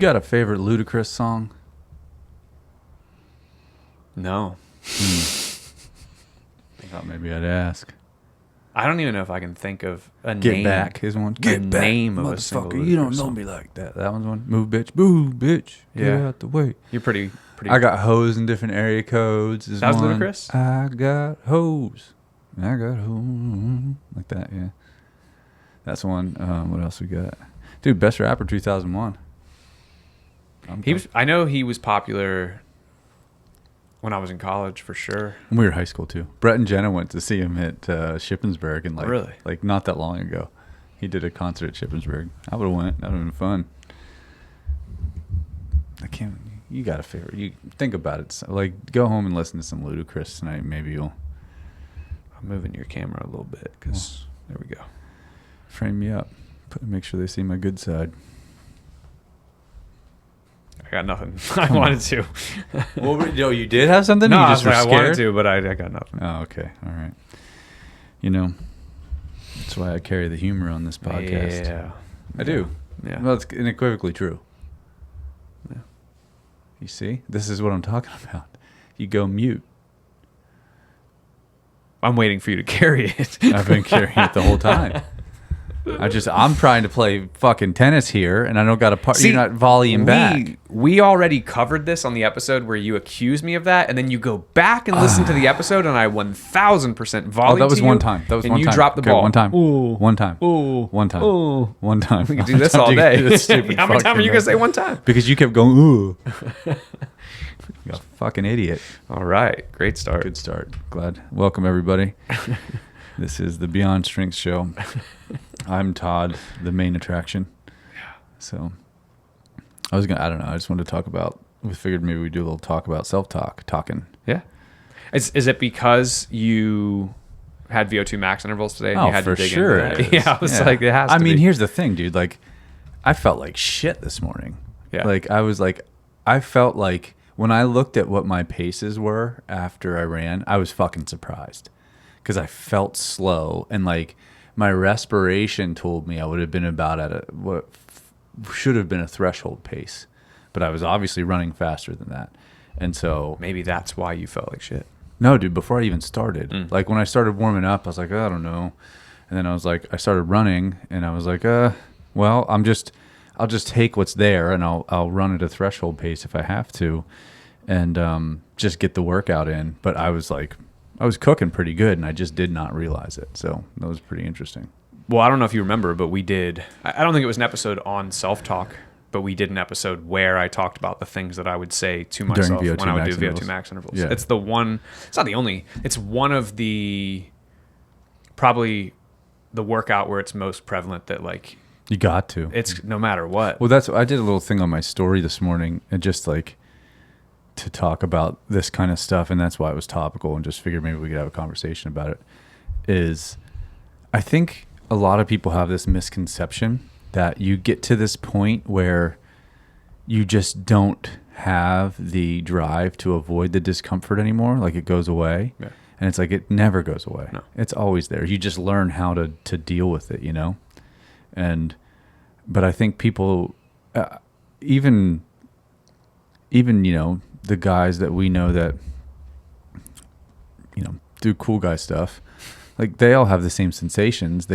got a favorite Ludacris song? No. I thought maybe I'd ask. I don't even know if I can think of a Get name. Back is one. Get back, name of a single motherfucker. You don't Ludacris know song. me like that. That one's one. Move, bitch. Move, bitch. Get Yeah. out the way. You're pretty. I got hoes in different area codes. Is That was one. Ludacris? I got hoes. I got hoes. Like that, yeah. That's one. What else we got? Dude, best rapper 2001. I know he was popular when I was in college for sure. We were in high school too. Brett and Jenna went to see him at Shippensburg, and Really? like not that long ago. He did a concert at Shippensburg. I would have went. That would have been fun. I can't. You got a favorite? You think about it. So, like, go home and listen to some Ludacris tonight. Maybe you'll. I'm moving your camera a little bit because there we go. Frame me up. Make sure they see my good side. I got nothing. I wanted to. Well, you did have something? No, You I just was like, were I wanted scared? to, but I got nothing. Oh, okay. All right. You know, that's why I carry the humor on this podcast. Yeah. I do. Yeah. Well, it's unequivocally true. Yeah. You see? This is what I'm talking about. You go mute. I'm waiting for you to carry it. I've been carrying it the whole time. I'm trying to play fucking tennis here, and I don't got a part. You're not volleying back. We already covered this on the episode where you accused me of that, and then you go back and listen to the episode, and I 1,000% volleyed. Oh, that was to one you, time. That was and one you time. dropped the Okay, ball. one time. Ooh. One time. Ooh. One time. Ooh. One time. We could do this all day. This stupid How many times are you gonna fucking- say one time? Because you kept going, ooh. You're a fucking idiot. All right, great start. Good start. Glad. Welcome, everybody. This is the Beyond Strength Show. I'm Todd, the main attraction. So, I don't know. I just wanted to talk about, we figured maybe we'd do a little talk about talking. Yeah. Is it because you had VO2 max intervals today? And Oh, you had for to dig sure. Into that? it is. Yeah, I was like, it has to I mean, be. here's the thing, dude. Like, I felt like shit this morning. Yeah. Like, I felt like when I looked at what my paces were after I ran, I was fucking surprised because I felt slow, and like my respiration told me I would have been about at what should have been a threshold pace, but I was obviously running faster than that. And so Maybe that's why you felt like shit. no, dude, before I even started, like when I started warming up, I was like, I don't know. And then I started running, and I was like, well, I'll just take what's there, and I'll run at a threshold pace if I have to, and just get the workout in. But I was cooking pretty good, and I just did not realize it. So that was pretty interesting. Well, I don't know if you remember, but we did. I don't think it was an episode on self-talk, but we did an episode where I talked about the things that I would say to myself VO2 when I would do max VO2 intervals. max intervals. Yeah. It's the one. It's not the only. It's one of the probably the workout where it's most prevalent that like You got to. it's no matter what. Well, I did a little thing on my story this morning, and just like to talk about this kind of stuff, and that's why it was topical, and just figured maybe we could have a conversation about it. Is I think a lot of people have this misconception that you get to this point where you just don't have the drive to avoid the discomfort anymore, like it goes away. Yeah. And it's like it never goes away. No. It's always there. You just learn how to deal with it, you know? But I think people, even you know, the guys that we know that, you know, do cool guy stuff, like they all have the same sensations.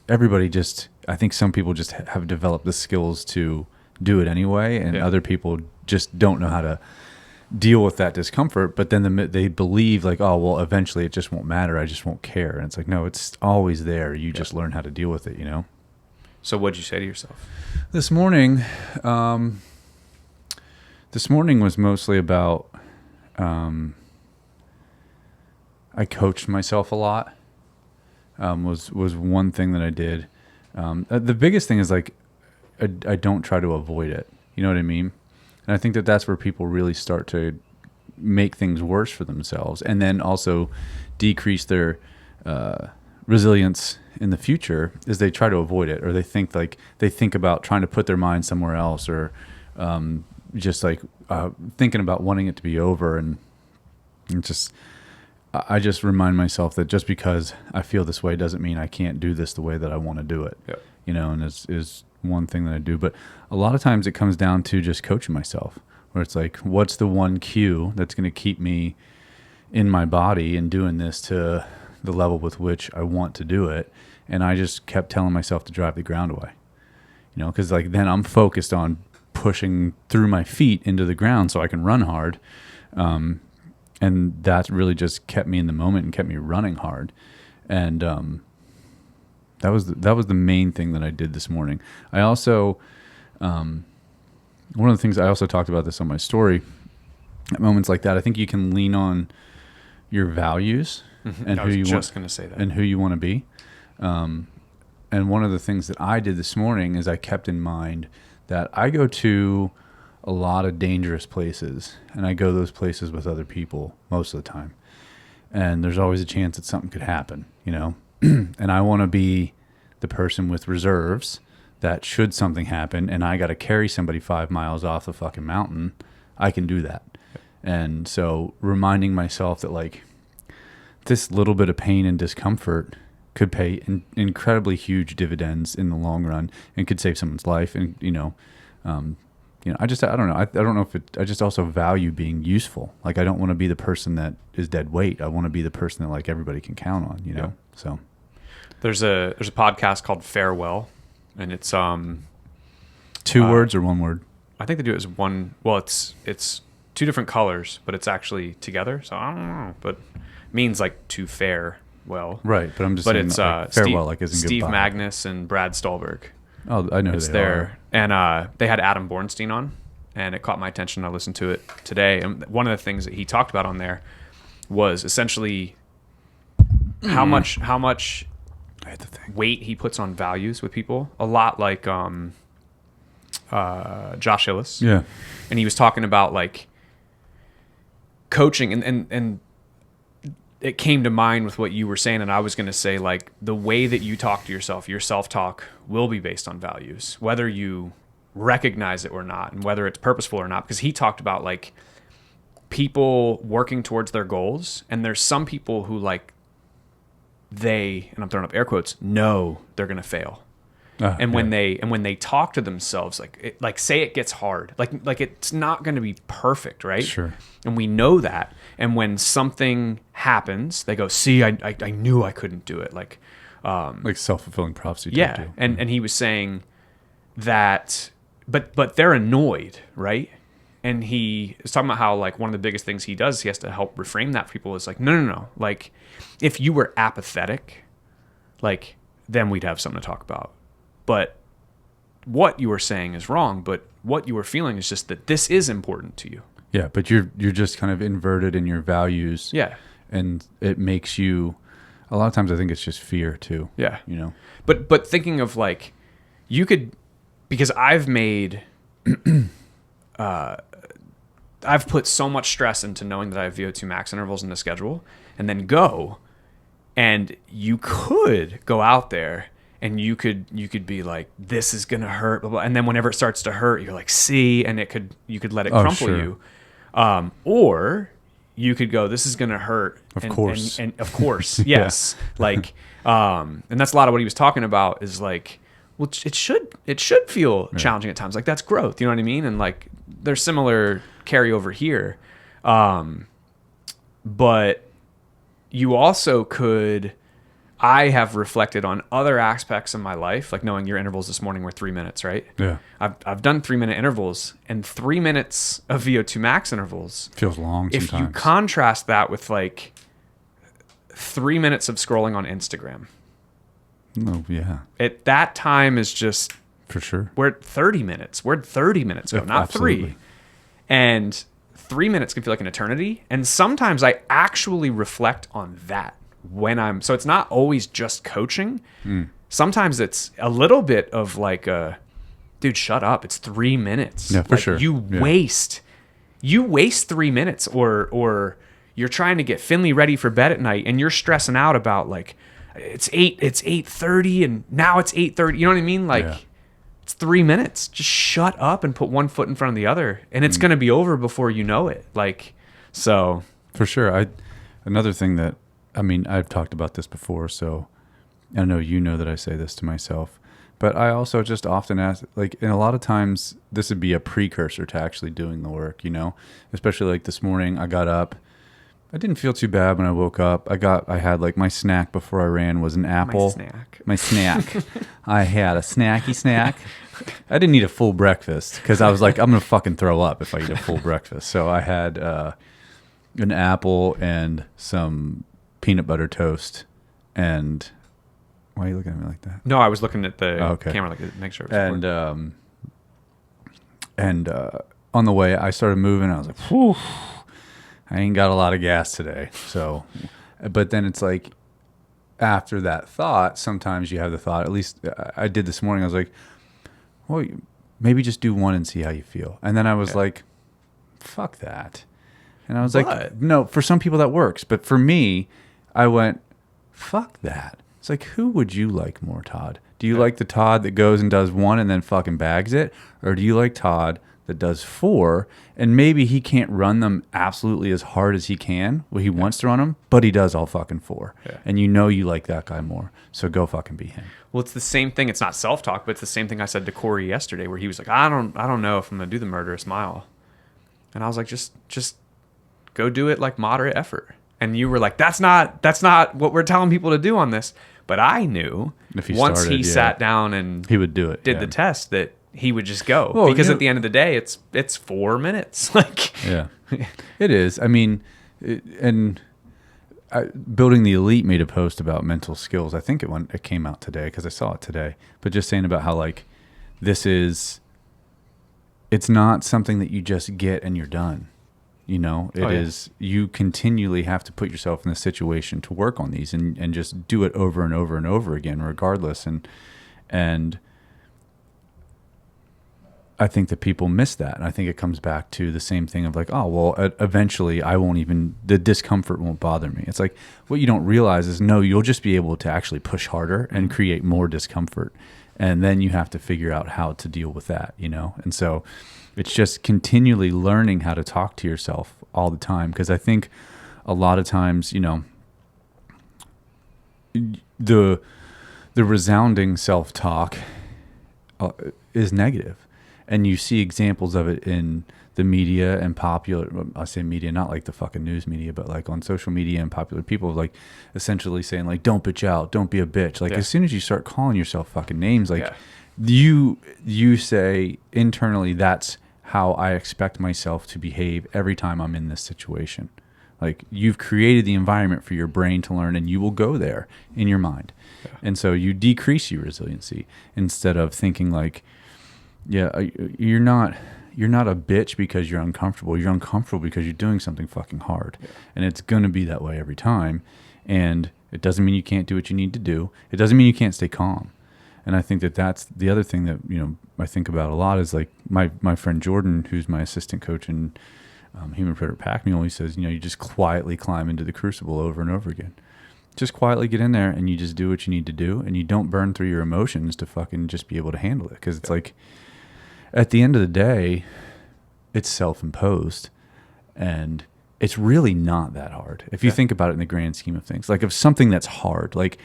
Everybody I think some people just have developed the skills to do it anyway, and Yeah. other people just don't know how to deal with that discomfort. But then they believe like, oh, well, eventually it just won't matter. I just won't care. And it's like, no, it's always there. You just learn how to deal with it, you know? So what'd you say to yourself? This morning was mostly about, I coached myself a lot, was one thing that I did. The biggest thing is like, I don't try to avoid it. You know what I mean? And I think that's where people really start to make things worse for themselves, and then also decrease their resilience in the future, is they try to avoid it, or they think about trying to put their mind somewhere else, or just like thinking about wanting it to be over. And just I just remind myself that just because I feel this way doesn't mean I can't do this the way that I want to do it. Yep. You know, and is one thing that I do. But a lot of times it comes down to just coaching myself, where it's like, what's the one cue that's going to keep me in my body and doing this to the level with which I want to do it? And I just kept telling myself to drive the ground away, you know, because like then I'm focused on pushing through my feet into the ground so I can run hard. And that really just kept me in the moment and kept me running hard. And that was the main thing that I did this morning. I also, one of the things I also talked about this on my story, at moments like that, I think you can lean on your values and I was just going to say that, and who you want to be. And one of the things that I did this morning is I kept in mind that I go to a lot of dangerous places, and I go those places with other people most of the time. And there's always a chance that something could happen, you know? And I want to be the person with reserves that should something happen and I got to carry somebody 5 miles off the fucking mountain, I can do that. And so reminding myself that like this little bit of pain and discomfort could pay incredibly huge dividends in the long run and could save someone's life. And, I don't know. I don't know if I just also value being useful. Like I don't want to be the person that is dead weight. I want to be the person that like everybody can count on, you know? Yeah. So there's a podcast called Farewell, and it's, 2 words or 1 word? I think they do it as one. Well, it's 2 different colors, but it's actually together. So I don't know, but it means like to fare well. Right. But I'm just saying it's, like, farewell, like isn't Steve goodbye. Magnus and Brad Stolberg. Oh, I know who It's they there. are. And they had Adam Bornstein on, and it caught my attention. I listened to it today. And one of the things that he talked about on there was essentially how much I had to think. weight he puts on values with people. A lot like Josh Hillis. Yeah. And he was talking about like coaching and it came to mind with what you were saying, and I was going to say, like, the way that you talk to yourself, your self-talk will be based on values, whether you recognize it or not, and whether it's purposeful or not. Because he talked about, like, people working towards their goals, and there's some people who, like, and I'm throwing up air quotes, know they're going to fail. And when they talk to themselves, like say it gets hard, like it's not going to be perfect, right? Sure. And we know that. And when something happens, they go, "See, I knew I couldn't do it." Like self-fulfilling prophecy. Yeah. Too. And he was saying that, but they're annoyed, right? And he is talking about how like one of the biggest things he does, he has to help reframe that for people is like, no. Like if you were apathetic, like then we'd have something to talk about. But what you were saying is wrong, but what you were feeling is just that this is important to you. Yeah, but you're just kind of inverted in your values. Yeah. And it makes you, a lot of times I think it's just fear too. Yeah. You know? But thinking of like, you could, because I've made, I've put so much stress into knowing that I have VO2 max intervals in the schedule and then go, and you could go out there and you could be like, this is going to hurt, blah, blah. And then whenever it starts to hurt, you're like, see, and you could let it crumple you. Or you could go, this is going to hurt. Of course. And of course, yes. Like, and that's a lot of what he was talking about is like, well, it should feel challenging at times. Like that's growth. You know what I mean? And like, there's similar carryover here. But you also could, I have reflected on other aspects of my life, like knowing your intervals this morning were 3 minutes, right? Yeah. I've done 3-minute intervals, and 3 minutes of VO2 max intervals feels long sometimes. If you contrast that with like 3 minutes of scrolling on Instagram. Oh, yeah. That time is just... For sure. We're at 30 minutes. Where'd 30 minutes go? Not absolutely. 3. And 3 minutes can feel like an eternity. And sometimes I actually reflect on that. So it's not always just coaching. Sometimes it's a little bit of like dude, shut up. It's 3 minutes. Yeah, for sure. You waste 3 minutes or you're trying to get Finley ready for bed at night and you're stressing out about like, it's 8:30 and now it's 8:30. You know what I mean? Like it's 3 minutes. Just shut up and put one foot in front of the other and it's going to be over before you know it. Like, so. For sure. Another thing that, I mean, I've talked about this before, so I know you know that I say this to myself, but I also just often ask, like, and a lot of times this would be a precursor to actually doing the work, you know, especially like this morning I got up. I didn't feel too bad when I woke up. I had like my snack before I ran was an apple. My snack. I had a snacky snack. I didn't eat a full breakfast because I was like, I'm going to fucking throw up if I eat a full breakfast. So I had an apple and some peanut butter toast. And why are you looking at me like that? No, I was looking at the camera, like to make sure it was recording. And on the way, I started moving. I was like, whew. I ain't got a lot of gas today. So, but then it's like after that thought, sometimes you have the thought, at least I did this morning. I was like, well, maybe just do one and see how you feel. And then I was like, fuck that. And I was like, no, for some people that works. But for me, I went, fuck that. It's like, who would you like more, Todd? Do you like the Todd that goes and does one and then fucking bags it? Or do you like Todd that does 4, and maybe he can't run them absolutely as hard as he can, he wants to run them, but he does all fucking 4. Yeah. And you know you like that guy more, so go fucking be him. Well, it's the same thing. It's not self-talk, but it's the same thing I said to Corey yesterday, where he was like, I don't know if I'm gonna do the murderous mile, and I was like, just go do it like moderate effort. And you were like, that's not what we're telling people to do on this. But I knew if once he sat down and he would do it, did the test, that he would just go, because at the end of the day, it's 4 minutes. Like, yeah, it is. I mean, Building the Elite made a post about mental skills. I think it came out today because I saw it today. But just saying about how like it's not something that you just get and you're done. You know, it is, you continually have to put yourself in the situation to work on these and just do it over and over and over again, regardless. And I think that people miss that. And I think it comes back to the same thing of like, oh, well, eventually the discomfort won't bother me. It's like, what you don't realize is, no, you'll just be able to actually push harder and create more discomfort. And then you have to figure out how to deal with that, you know? And so it's just continually learning how to talk to yourself all the time. Because I think a lot of times, you know, the resounding self-talk is negative. And you see examples of it in the media and popular, I say media, not like the fucking news media, but like on social media and popular people, like essentially saying like, don't bitch out, don't be a bitch. Like as soon as you start calling yourself fucking names, like you say internally, that's how I expect myself to behave every time I'm in this situation. Like you've created the environment for your brain to learn, and you will go there in your mind. Yeah. And so you decrease your resiliency instead of thinking like, you're not a bitch because you're uncomfortable. You're uncomfortable because you're doing something fucking hard. Yeah. And it's going to be that way every time. And it doesn't mean you can't do what you need to do. It doesn't mean you can't stay calm. And I think that that's the other thing that, you know, I think about a lot is like my friend Jordan, who's my assistant coach in Human Predator Pack Mule, he says, you know, you just quietly climb into the crucible over and over again. Just quietly get in there and you just do what you need to do, and you don't burn through your emotions to fucking just be able to handle it. Because it's like, at the end of the day, it's self-imposed, and it's really not that hard. If you think about it in the grand scheme of things, like if something that's hard, like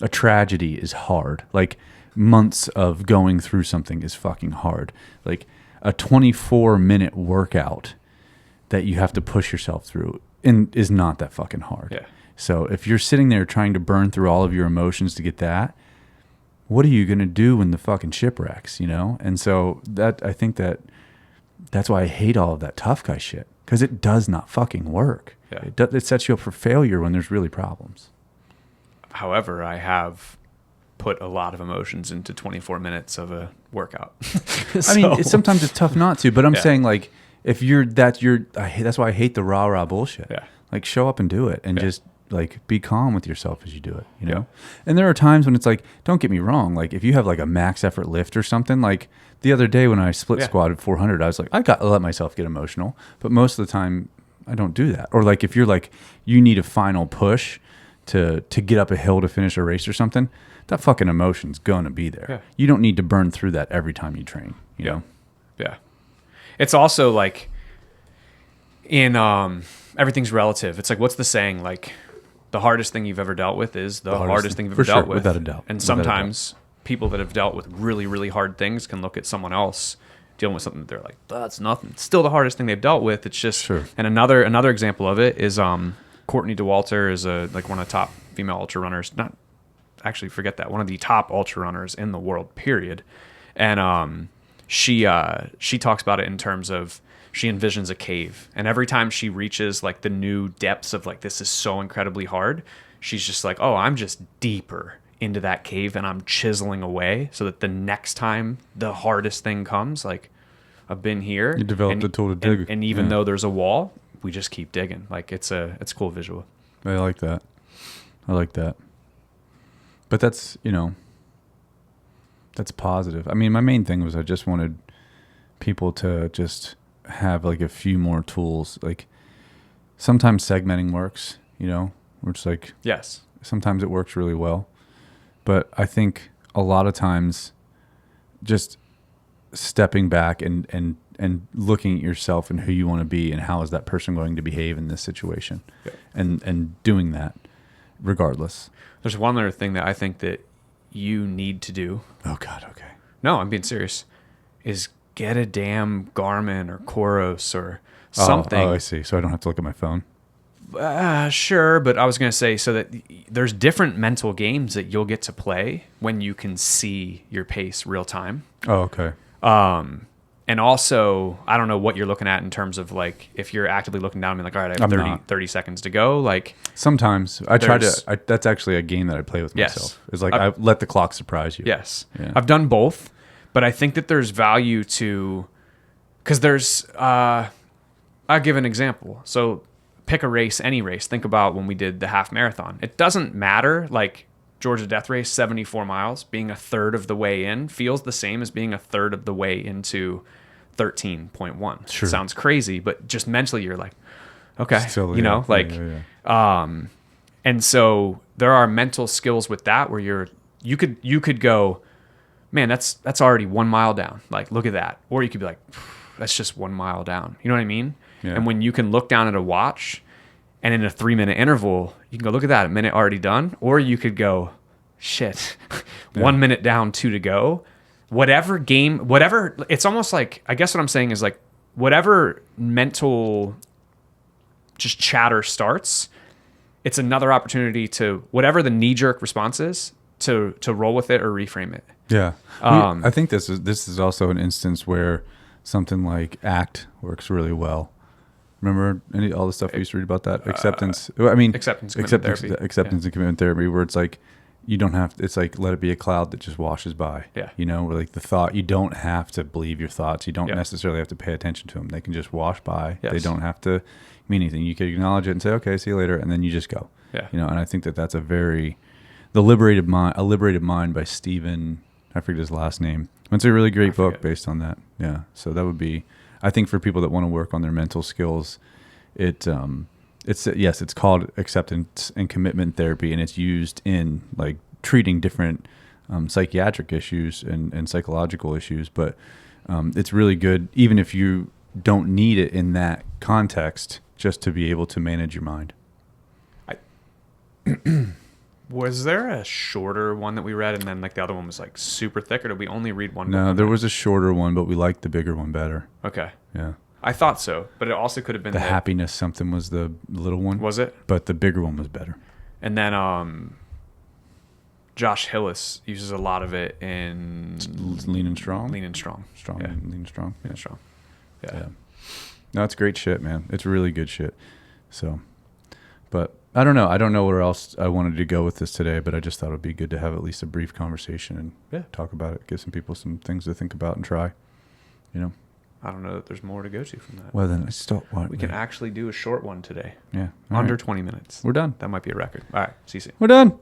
a tragedy is hard, like months of going through something is fucking hard. Like a 24-minute workout that you have to push yourself through is not that fucking hard. Yeah. So if you're sitting there trying to burn through all of your emotions to get that, what are you going to do when the fucking shipwrecks, you know? And so I think that's why I hate all of that tough guy shit, because it does not fucking work. Yeah. It sets you up for failure when there's really problems. However, I have put a lot of emotions into 24 minutes of a workout. I mean, sometimes it's tough not to, but I'm saying like, if that's why I hate the rah-rah bullshit. Yeah. Like show up and do it, and just like be calm with yourself as you do it, you know? And there are times when it's like, don't get me wrong, like if you have like a max effort lift or something, like the other day when I split squatted 400, I was like, I got to let myself get emotional, but most of the time I don't do that. Or like if you're like, you need a final push to get up a hill to finish a race or something, that fucking emotion's gonna be there. Yeah. You don't need to burn through that every time you train, you know? Yeah. It's also like in everything's relative. It's like, what's the saying? Like, the hardest thing you've ever dealt with is the hardest thing you've ever dealt with. Without a doubt. And sometimes people that have dealt with really, really hard things can look at someone else dealing with something that they're like, that's nothing. It's still the hardest thing they've dealt with. It's just, and another example of it is Courtney DeWalter is one of the top female ultra runners. Not actually, forget that. One of the top ultra runners in the world, period. And she talks about it in terms of she envisions a cave, and every time she reaches like the new depths of like, this is so incredibly hard, she's just like, oh, I'm just deeper into that cave and I'm chiseling away so that the next time the hardest thing comes, like, I've been here. You develop the tool to dig. And even though there's a wall, we just keep digging. Like, it's a cool visual. I like that. But that's, that's positive. I mean, my main thing was I just wanted people to just have like a few more tools. Like, sometimes segmenting works, which like, yes, sometimes it works really well. But I think a lot of times just stepping back and looking at yourself and who you want to be and how is that person going to behave in this situation, and doing that regardless. There's one other thing that I think that you need to do. Oh God. Okay. No, I'm being serious. Is get a damn Garmin or Coros or something. Oh, I see. So I don't have to look at my phone. Sure, but I was going to say, so that there's different mental games that you'll get to play when you can see your pace real time. Oh, okay. And also, I don't know what you're looking at in terms of like, if you're actively looking down and like, all right, I have 30 seconds to go. Like, sometimes I try to, that's actually a game that I play with myself. Is like, I let the clock surprise you. Yes. Yeah. I've done both, but I think that there's value to, because there's, I'll give an example. So pick a race, any race. Think about when we did the half marathon. It doesn't matter, like Georgia Death Race, 74 miles, being a third of the way in feels the same as being a third of the way into 13.1. Sure. Sounds crazy, but just mentally you're like, okay, Still, and so there are mental skills with that where you could go, man, that's already 1 mile down. Like, look at that. Or you could be like, that's just 1 mile down. You know what I mean? Yeah. And when you can look down at a watch and in a 3-minute interval, you can go, look at that, a minute already done. Or you could go, shit, 1 minute down, 2 to go. Whatever, it's almost like, I guess what I'm saying is like, whatever mental just chatter starts, it's another opportunity to, whatever the knee-jerk response is, to roll with it or reframe it. Yeah. I think this is also an instance where something like ACT works really well. Remember all the stuff we used to read about that? Acceptance and commitment therapy, where it's like, you don't have to, it's like, let it be a cloud that just washes by. Yeah. Where like the thought, you don't have to believe your thoughts. You don't necessarily have to pay attention to them. They can just wash by. Yes. They don't have to mean anything. You can acknowledge it and say, okay, see you later. And then you just go. Yeah. And I think that's a liberated mind by Stephen, I forget his last name. It's a really great book based on that. Yeah. So that would be, I think for people that want to work on their mental skills, it's called acceptance and commitment therapy, and it's used in like treating different psychiatric issues and psychological issues. But it's really good, even if you don't need it in that context, just to be able to manage your mind. Was there a shorter one that we read and then like the other one was like super thick, or did we only read one? No, there was a shorter one, but we liked the bigger one better. Okay. Yeah. I thought so, but it also could have been the happiness something was the little one. Was it? But the bigger one was better. And then Josh Hillis uses a lot of it in Lean and Strong. Lean and Strong. Lean and Strong. Lean and Strong. Yeah. No, it's great shit, man. It's really good shit. So, but I don't know. I don't know where else I wanted to go with this today, but I just thought it would be good to have at least a brief conversation and talk about it, give some people some things to think about and try. I don't know that there's more to go to from that. Well, then let's stop. We can actually do a short one today. Yeah. Under 20 minutes. We're done. That might be a record. All right. See you soon. We're done.